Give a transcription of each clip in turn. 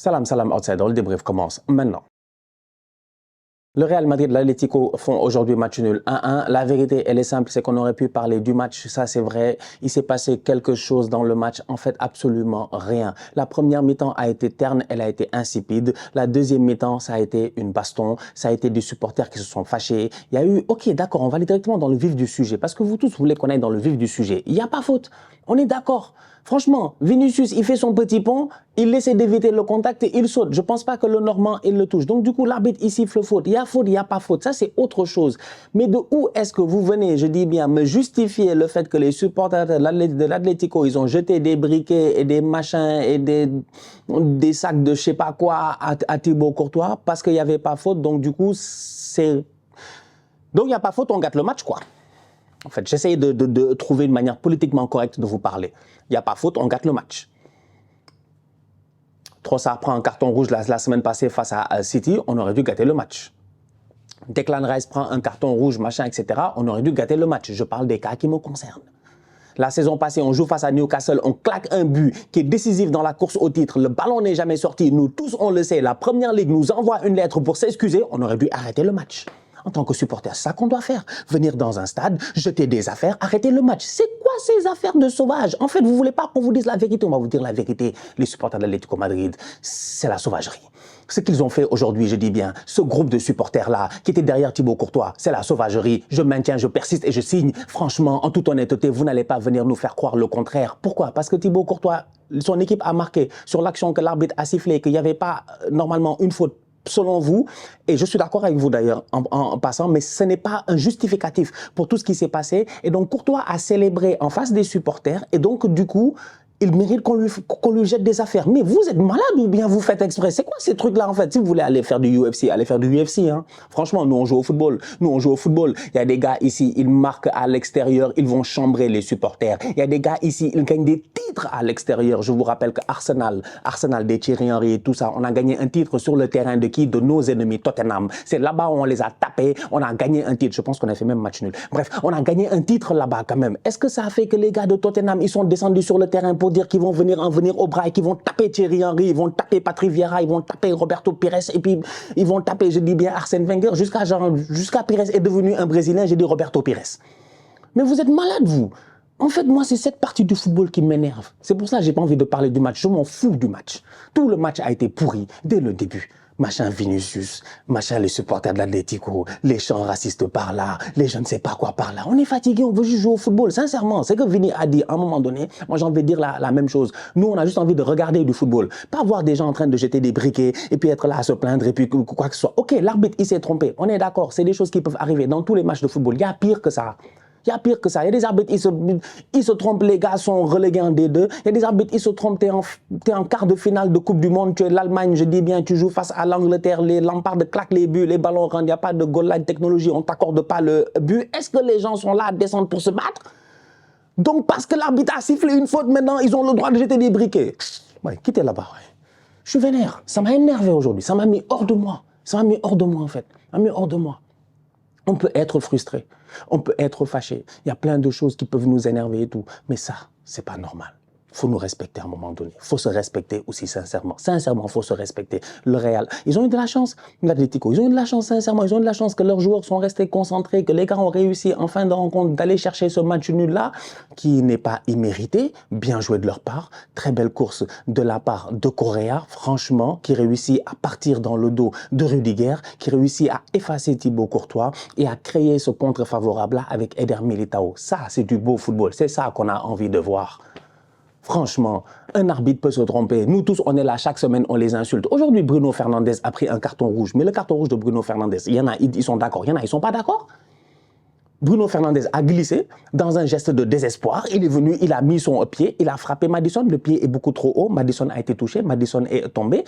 Salam, salam, outsider. Le débrief commence maintenant. Le Real Madrid et l'Atlético font aujourd'hui match nul 1-1. La vérité, elle est simple, c'est qu'on aurait pu parler du match, ça c'est vrai. Il s'est passé quelque chose dans le match, en fait absolument rien. La première mi-temps a été terne, elle a été insipide. La deuxième mi-temps, ça a été une baston, ça a été des supporters qui se sont fâchés. Il y a eu, ok d'accord, on va aller directement dans le vif du sujet, parce que vous tous voulez qu'on aille dans le vif du sujet. Il n'y a pas faute, on est d'accord. Franchement, Vinicius, il fait son petit pont, il essaie d'éviter le contact et il saute. Je ne pense pas que le Normand, il le touche. Donc du coup, l'arbitre, il siffle faute. Il y a faute, il n'y a pas faute. Ça, c'est autre chose. Mais de où est-ce que vous venez, je dis bien, me justifier le fait que les supporters de l'Atlético, ils ont jeté des briquets et des machins et des sacs de je sais pas quoi à Thibaut Courtois parce qu'il n'y avait pas faute. Donc du coup, c'est... Donc il n'y a pas faute, on gâte le match, quoi. En fait, j'essaye de trouver une manière politiquement correcte de vous parler. Il n'y a pas faute, on gâte le match. Trossard prend un carton rouge la semaine passée face à City, on aurait dû gâter le match. Declan Rice prend un carton rouge, machin, etc. On aurait dû gâter le match. Je parle des cas qui me concernent. La saison passée, on joue face à Newcastle, on claque un but qui est décisif dans la course au titre. Le ballon n'est jamais sorti. Nous tous, on le sait. La Première Ligue nous envoie une lettre pour s'excuser. On aurait dû arrêter le match. En tant que supporter, c'est ça qu'on doit faire. Venir dans un stade, jeter des affaires, arrêter le match. C'est quoi ces affaires de sauvages? En fait, vous ne voulez pas qu'on vous dise la vérité. On va vous dire la vérité. Les supporters de l'Atlético Madrid, c'est la sauvagerie. Ce qu'ils ont fait aujourd'hui, je dis bien, ce groupe de supporters-là, qui était derrière Thibaut Courtois, c'est la sauvagerie. Je maintiens, je persiste et je signe. Franchement, en toute honnêteté, vous n'allez pas venir nous faire croire le contraire. Pourquoi? Parce que Thibaut Courtois, son équipe a marqué sur l'action que l'arbitre a sifflé, qu'il n'y avait pas normalement une faute selon vous, et je suis d'accord avec vous d'ailleurs en passant, mais ce n'est pas un justificatif pour tout ce qui s'est passé. Et donc Courtois a célébré en face des supporters, et donc du coup, il mérite qu'on lui jette des affaires. Mais vous êtes malade ou bien vous faites exprès? C'est quoi ces trucs-là en fait? Si vous voulez aller faire du UFC, allez faire du UFC. Hein. Franchement, nous on joue au football. Nous on joue au football. Il y a des gars ici, ils marquent à l'extérieur, ils vont chambrer les supporters. Il y a des gars ici, ils gagnent des titres à l'extérieur. Je vous rappelle que Arsenal des Thierry Henry et tout ça, on a gagné un titre sur le terrain de qui? De nos ennemis, Tottenham. C'est là-bas où on les a tapés, on a gagné un titre. Je pense qu'on a fait même match nul. Bref, on a gagné un titre là-bas quand même. Est-ce que ça a fait que les gars de Tottenham, ils sont descendus sur le terrain pour dire qu'ils vont venir en venir au bras et qu'ils vont taper Thierry Henry, ils vont taper Patrick Vieira, ils vont taper Roberto Pires et puis ils vont taper, je dis bien, Arsène Wenger jusqu'à Pires est devenu un Brésilien, j'ai dit Roberto Pires. Mais vous êtes malade, vous. En fait, moi, c'est cette partie du football qui m'énerve. C'est pour ça que j'ai pas envie de parler du match. Je m'en fous du match. Tout le match a été pourri dès le début. Machin Vinicius, machin les supporters de l'Atlético, les chants racistes par là, les je ne sais pas quoi par là. On est fatigué, on veut juste jouer au football. Sincèrement, c'est que Vini a dit à un moment donné, moi j'ai envie de dire la même chose. Nous, on a juste envie de regarder du football. Pas voir des gens en train de jeter des briquets et puis être là à se plaindre et puis quoi que ce soit. Ok, l'arbitre, il s'est trompé. On est d'accord, c'est des choses qui peuvent arriver dans tous les matchs de football. Il y a pire que ça. Il y a pire que ça. Il y a des arbitres, ils se trompent, les gars sont relégués en D2. Il y a des arbitres, ils se trompent, t'es en quart de finale de Coupe du Monde, tu es l'Allemagne, je dis bien, tu joues face à l'Angleterre, les Lampard claquent les buts, les ballons rentrent, il n'y a pas de goal line technologie, on ne t'accorde pas le but. Est-ce que les gens sont là à descendre pour se battre? Donc parce que l'arbitre a sifflé une faute, maintenant ils ont le droit de jeter des briquets. Ouais, quittez là-bas. Ouais. Je suis vénère. Ça m'a énervé aujourd'hui. Ça m'a mis hors de moi. Ça m'a mis hors de moi en fait. Ça m'a mis hors de moi. On peut être frustré, on peut être fâché. Il y a plein de choses qui peuvent nous énerver et tout. Mais ça, c'est pas normal. Il faut nous respecter à un moment donné. Il faut se respecter aussi sincèrement. Sincèrement, il faut se respecter. Le Real, ils ont eu de la chance, l'Atlético. Ils ont eu de la chance, sincèrement. Ils ont eu de la chance que leurs joueurs sont restés concentrés, que les gars ont réussi en fin de rencontre d'aller chercher ce match nul-là, qui n'est pas immérité. Bien joué de leur part. Très belle course de la part de Correa, franchement, qui réussit à partir dans le dos de Rudiger, qui réussit à effacer Thibaut Courtois et à créer ce contre favorable-là avec Eder Militao. Ça, c'est du beau football. C'est ça qu'on a envie de voir. Franchement, un arbitre peut se tromper. Nous tous, on est là chaque semaine, on les insulte. Aujourd'hui, Bruno Fernandes a pris un carton rouge. Mais le carton rouge de Bruno Fernandes, il y en a, ils sont d'accord. Il y en a, ils ne sont pas d'accord. Bruno Fernandes a glissé dans un geste de désespoir. Il est venu, il a mis son pied, il a frappé Maddison. Le pied est beaucoup trop haut. Maddison a été touché, Maddison est tombé.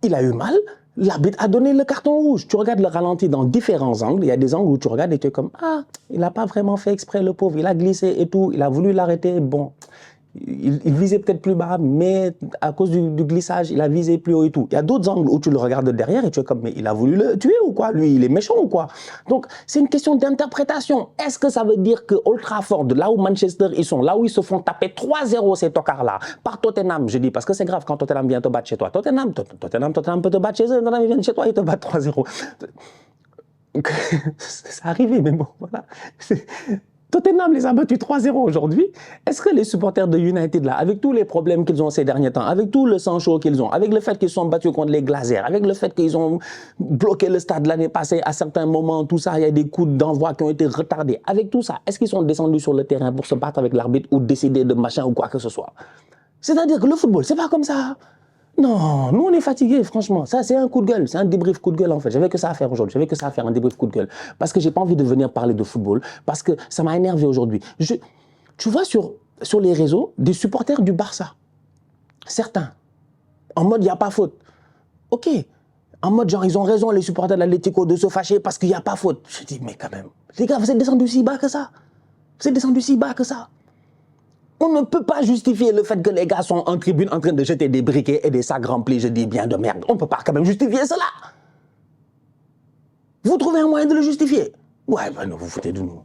Il a eu mal. L'arbitre a donné le carton rouge. Tu regardes le ralenti dans différents angles. Il y a des angles où tu regardes et tu es comme, ah, il n'a pas vraiment fait exprès, le pauvre. Il a glissé et tout. Il a voulu l'arrêter. Bon. Il visait peut-être plus bas, mais à cause du glissage, il a visé plus haut et tout. Il y a d'autres angles où tu le regardes de derrière et tu es comme, mais il a voulu le tuer ou quoi? Lui, il est méchant ou quoi? Donc, c'est une question d'interprétation. Est-ce que ça veut dire que Old Trafford, là où Manchester ils sont, là où ils se font taper 3-0 ces tocards-là, par Tottenham, je dis, parce que c'est grave quand Tottenham vient te battre chez toi. Tottenham peut te battre chez eux, Tottenham vient chez toi, ils te battent 3-0. C'est arrivé, mais bon, voilà. Tottenham les a battus 3-0 aujourd'hui. Est-ce que les supporters de United, là, avec tous les problèmes qu'ils ont ces derniers temps, avec tout le sang chaud qu'ils ont, avec le fait qu'ils sont battus contre les Glazers, avec le fait qu'ils ont bloqué le stade l'année passée à certains moments, tout ça, il y a des coups d'envoi qui ont été retardés. Avec tout ça, est-ce qu'ils sont descendus sur le terrain pour se battre avec l'arbitre ou décider de machin ou quoi que ce soit? C'est-à-dire que le football, c'est pas comme ça. Non, nous on est fatigués, franchement. Ça, c'est un coup de gueule, c'est un débrief coup de gueule en fait. J'avais que ça à faire aujourd'hui, j'avais que ça à faire, un débrief coup de gueule. Parce que j'ai pas envie de venir parler de football, parce que ça m'a énervé aujourd'hui. Tu vois sur les réseaux des supporters du Barça, certains, en mode il n'y a pas faute. Ok, en mode genre ils ont raison les supporters de l'Atlético de se fâcher parce qu'il n'y a pas faute. Je dis mais quand même, les gars, vous êtes descendus si bas que ça. Vous êtes descendus si bas que ça. On ne peut pas justifier le fait que les gars sont en tribune en train de jeter des briquets et des sacs remplis, je dis bien de merde. On ne peut pas quand même justifier cela. Vous trouvez un moyen de le justifier? Ouais, ben non, vous foutez de nous. Vous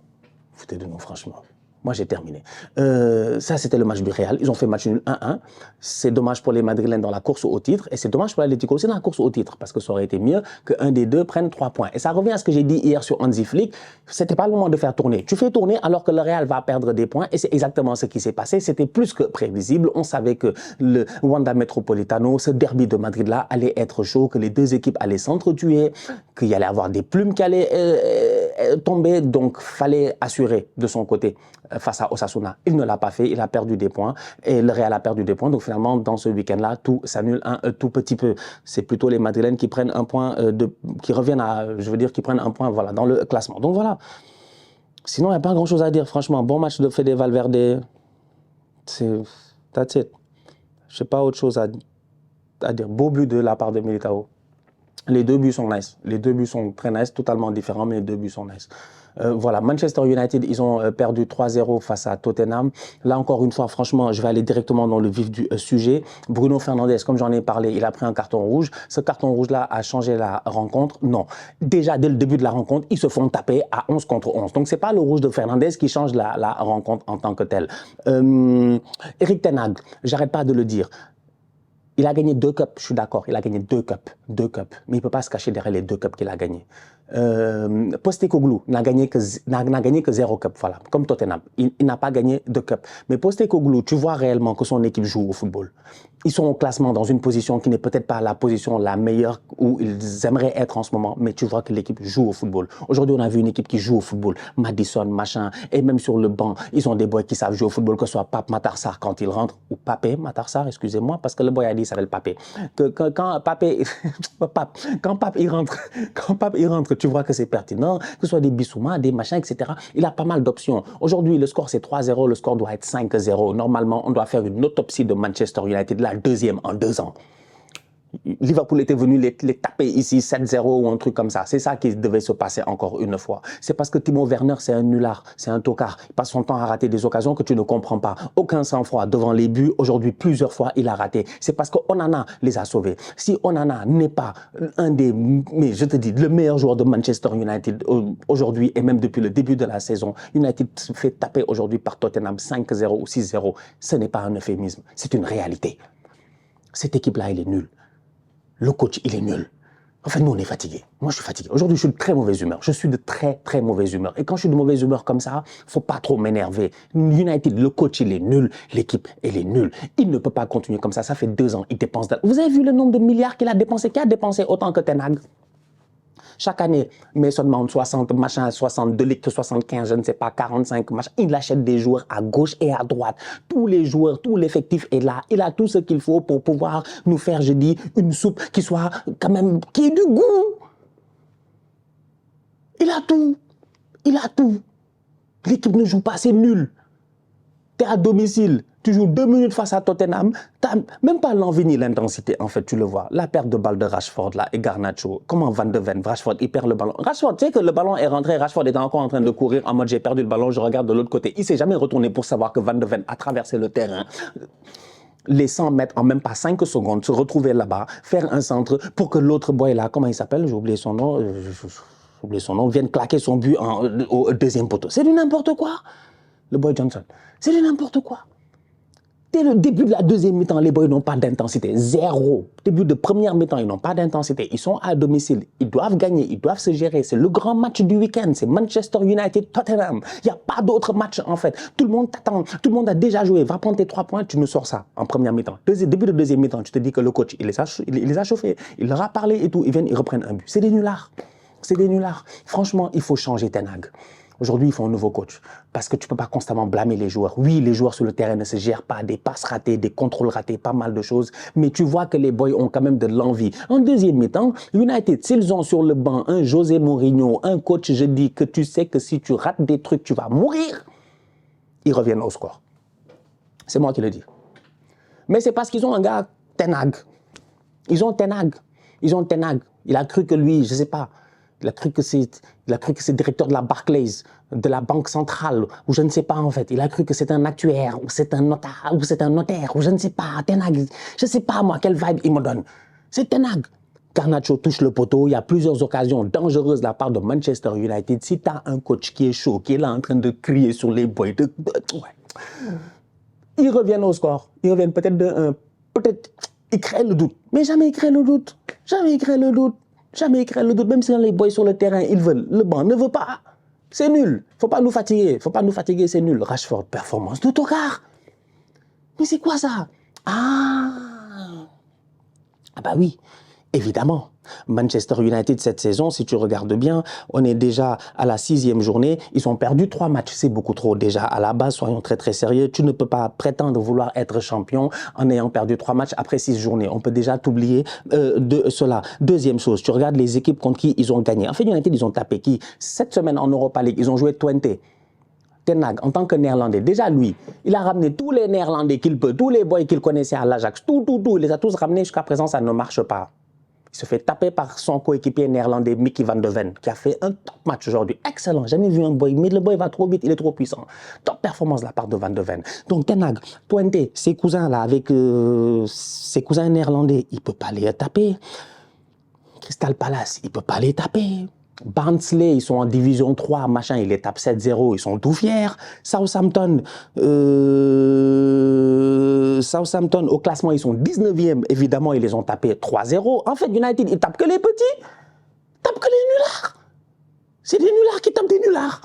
foutez de nous, franchement. Moi, j'ai terminé. Ça, c'était le match du Real. Ils ont fait match nul 1-1. C'est dommage pour les Madrilènes dans la course au titre. Et c'est dommage pour l'Atlético aussi dans la course au titre. Parce que ça aurait été mieux qu'un des deux prenne 3 points. Et ça revient à ce que j'ai dit hier sur Hansi Flick. C'était pas le moment de faire tourner. Tu fais tourner alors que le Real va perdre des points. Et c'est exactement ce qui s'est passé. C'était plus que prévisible. On savait que le Wanda Metropolitano, ce derby de Madrid-là, allait être chaud, que les deux équipes allaient s'entretuer, qu'il y allait avoir des plumes qui allaient tomber. Donc, fallait assurer de son côté face à Osasuna. Il ne l'a pas fait, il a perdu des points et le Real a perdu des points. Donc finalement, dans ce week-end-là, tout s'annule un tout petit peu. C'est plutôt les Madrilènes qui prennent un point, qui reviennent à, je veux dire, qui prennent un point voilà, dans le classement. Donc voilà. Sinon, il n'y a pas grand-chose à dire. Franchement, bon match de Fede Valverde. C'est... That's it. Je n'ai pas autre chose à dire. Beau but de la part de Militao. Les deux buts sont nice. Les deux buts sont très nice, totalement différents, mais les deux buts sont nice. Voilà, Manchester United, ils ont perdu 3-0 face à Tottenham. Là, encore une fois, franchement, je vais aller directement dans le vif du sujet. Bruno Fernandes, comme j'en ai parlé, il a pris un carton rouge. Ce carton rouge-là a changé la rencontre? Non. Déjà, dès le début de la rencontre, ils se font taper à 11 contre 11. Donc, c'est pas le rouge de Fernandes qui change la rencontre en tant que telle. Eric Ten Hag, j'arrête pas de le dire. Il a gagné 2 cups, je suis d'accord, il a gagné 2 cups, mais il ne peut pas se cacher derrière les 2 cups qu'il a gagnés. Postecoglou n'a gagné que 0 cup, voilà, comme Tottenham. Il n'a pas gagné de cup. Mais Postecoglou, tu vois réellement que son équipe joue au football. Ils sont au classement dans une position qui n'est peut-être pas la position la meilleure où ils aimeraient être en ce moment, mais tu vois que l'équipe joue au football. Aujourd'hui, on a vu une équipe qui joue au football. Madison, machin, et même sur le banc, ils ont des boys qui savent jouer au football, que ce soit Pape Matar Sarr quand il rentre, ou Papé Matar Sarr, excusez-moi, parce que le boy a dit qu'il s'appelle Papé. Quand Papé, quand Pape il rentre, tu vois que c'est pertinent, que ce soit des Bissouma, des machins, etc. Il a pas mal d'options. Aujourd'hui, le score c'est 3-0, le score doit être 5-0. Normalement, on doit faire une autopsie de Manchester United, la deuxième en 2 ans. Liverpool était venu les taper ici 7-0 ou un truc comme ça. C'est ça qui devait se passer encore une fois. C'est parce que Timo Werner, c'est un nulard, c'est un tocard. Il passe son temps à rater des occasions que tu ne comprends pas. Aucun sang-froid devant les buts. Aujourd'hui, plusieurs fois, il a raté. C'est parce que Onana les a sauvés. Si Onana n'est pas un des, mais je te dis, le meilleur joueur de Manchester United aujourd'hui et même depuis le début de la saison, United se fait taper aujourd'hui par Tottenham 5-0 ou 6-0. Ce n'est pas un euphémisme, c'est une réalité. Cette équipe-là, elle est nulle. Le coach, il est nul. En fait, nous, on est fatigués. Moi, je suis fatigué. Aujourd'hui, je suis de très mauvaise humeur. Je suis de très, très mauvaise humeur. Et quand je suis de mauvaise humeur comme ça, faut pas trop m'énerver. United, le coach, il est nul. L'équipe, elle est nulle. Il ne peut pas continuer comme ça. Ça fait 2 ans. Il dépense. Vous avez vu le nombre de milliards qu'il a dépensé? Qui a dépensé autant que Ten Hag? Chaque année, Mason Mount 60, machin, 62 litres, 75, je ne sais pas, 45, machin. Il achète des joueurs à gauche et à droite. Tous les joueurs, tout l'effectif est là. Il a tout ce qu'il faut pour pouvoir nous faire, je dis, une soupe qui soit quand même, qui ait du goût. Il a tout. Il a tout. L'équipe ne joue pas, c'est nul. Tu es à domicile. Tu joues 2 minutes face à Tottenham, tu n'as même pas l'envie ni l'intensité, en fait, tu le vois. La perte de balle de Rashford, là, et Garnacho. Comment Van de Ven, Rashford, il perd le ballon. Rashford, tu sais que le ballon est rentré, Rashford était encore en train de courir en mode j'ai perdu le ballon, je regarde de l'autre côté. Il ne s'est jamais retourné pour savoir que Van de Ven a traversé le terrain. Les 100 mètres en même pas 5 secondes, se retrouver là-bas, faire un centre pour que l'autre boy là, comment il s'appelle, j'ai oublié son nom, vienne claquer son but au deuxième poteau. C'est du n'importe quoi. Le boy Johnson, c'est du n'importe quoi. Dès le début de la deuxième mi-temps, les boys n'ont pas d'intensité. Zéro. Début de première mi-temps, ils n'ont pas d'intensité. Ils sont à domicile. Ils doivent gagner. Ils doivent se gérer. C'est le grand match du week-end. C'est Manchester United, Tottenham. Il n'y a pas d'autre match, en fait. Tout le monde t'attend. Tout le monde a déjà joué. Va prendre tes 3 points. Tu nous sors ça en première mi-temps. Début de deuxième mi-temps, tu te dis que le coach, il les a chauffés. Il leur a parlé et tout. Ils viennent, ils reprennent un but. C'est des nullards. C'est des nullards. Franchement, il faut changer Ten Hag. Aujourd'hui, il faut un nouveau coach. Parce que tu ne peux pas constamment blâmer les joueurs. Oui, les joueurs sur le terrain ne se gèrent pas. Des passes ratées, des contrôles ratés, pas mal de choses. Mais tu vois que les boys ont quand même de l'envie. En deuxième mi-temps, United, s'ils ont sur le banc un José Mourinho, un coach, je dis que tu sais que si tu rates des trucs, tu vas mourir. Ils reviennent au score. C'est moi qui le dis. Mais c'est parce qu'ils ont un gars, Ten Hag. Ils ont Ten Hag. Ils ont Ten Hag. Il a cru que lui, je ne sais pas, il a cru que c'est directeur de la Barclays, de la Banque Centrale, ou je ne sais pas en fait. Il a cru que c'est un actuaire, ou c'est un notaire, ou je ne sais pas, Ten Hag. Je ne sais pas moi quelle vibe il me donne. C'est Ten Hag. Garnacho touche le poteau. Il y a plusieurs occasions dangereuses de la part de Manchester United. Si tu as un coach qui est chaud, qui est là en train de crier sur les boys, ils reviennent au score. Ils reviennent peut-être de 1. Peut-être ils créent le doute. Mais jamais ils créent le doute. Jamais ils créent le doute. Jamais ils créent le doute. Même si les boys sur le terrain, ils veulent. Le banc ne veut pas. C'est nul. Faut pas nous fatiguer. Faut pas nous fatiguer, c'est nul. Rashford, performance d'autocar. Mais c'est quoi ça? Ah bah oui, évidemment. Manchester United cette saison, si tu regardes bien, on est déjà à la 6e journée. Ils ont perdu 3 matchs, c'est beaucoup trop déjà. À la base, soyons très très sérieux. Tu ne peux pas prétendre vouloir être champion en ayant perdu 3 matchs après 6 journées. On peut déjà t'oublier de cela. Deuxième chose, tu regardes les équipes contre qui ils ont gagné. En fait, United, ils ont tapé qui? Cette semaine en Europa League, ils ont joué Twente. Ten Hag, en tant que néerlandais, déjà lui, il a ramené tous les néerlandais qu'il peut, tous les boys qu'il connaissait à l'Ajax, tout, il les a tous ramenés. Jusqu'à présent, ça ne marche pas. Il se fait taper par son coéquipier néerlandais Mickey Van de Ven, qui a fait un top match aujourd'hui. Excellent, jamais vu un boy, mais le boy va trop vite, il est trop puissant. Top performance de la part de Van de Ven. Donc Ten Hag, Twente, ses cousins là, avec ses cousins néerlandais, il ne peut pas les taper. Crystal Palace, il ne peut pas les taper. Barnsley, ils sont en division 3, machin, ils les tapent 7-0, ils sont tout fiers. Southampton, au classement, ils sont 19e, évidemment, ils les ont tapés 3-0. En fait, United, ils tapent que les petits, ils tapent que les nullards. C'est des nullards qui tapent des nullards.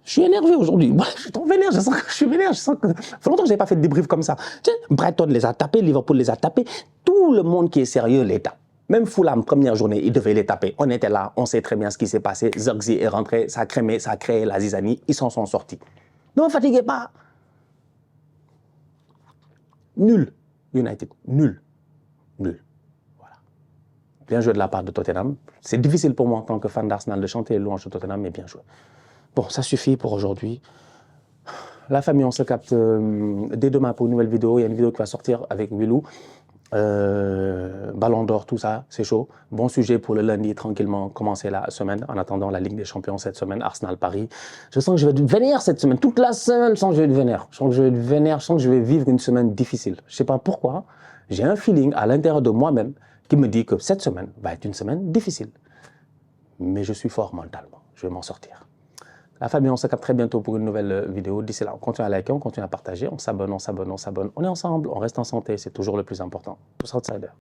Je suis énervé aujourd'hui. Je suis trop vénère, je sens que je suis vénère. Je sens que... Ça fait longtemps que je n'avais pas fait de débrief comme ça. Tu sais, Brighton les a tapés, Liverpool les a tapés. Tout le monde qui est sérieux les tape. Même Fulham, première journée, il devait les taper. On était là, on sait très bien ce qui s'est passé. Zirkzee est rentré, ça a crémé, ça a créé la zizanie. Ils s'en sont sortis. Ne me fatiguez pas. Nul, United. Nul. Nul. Voilà. Bien joué de la part de Tottenham. C'est difficile pour moi en tant que fan d'Arsenal de chanter les louanges de Tottenham, mais bien joué. Bon, ça suffit pour aujourd'hui. La famille, on se capte dès demain pour une nouvelle vidéo. Il y a une vidéo qui va sortir avec Wilou. Ballon d'or, tout ça, c'est chaud. Bon sujet pour le lundi, tranquillement, commencer la semaine. En attendant la Ligue des Champions cette semaine, Arsenal-Paris. Je sens que je vais être vénère cette semaine. Toute la semaine, je sens que je vais être vénère. Je sens que je vais être vénère, je sens que je vais vivre une semaine difficile. Je ne sais pas pourquoi. J'ai un feeling à l'intérieur de moi-même qui me dit que cette semaine va être une semaine difficile. Mais je suis fort mentalement. Je vais m'en sortir. La famille, on se capte très bientôt pour une nouvelle vidéo. D'ici là, on continue à liker, on continue à partager, on s'abonne. On est ensemble, on reste en santé, c'est toujours le plus important. Tous outsiders.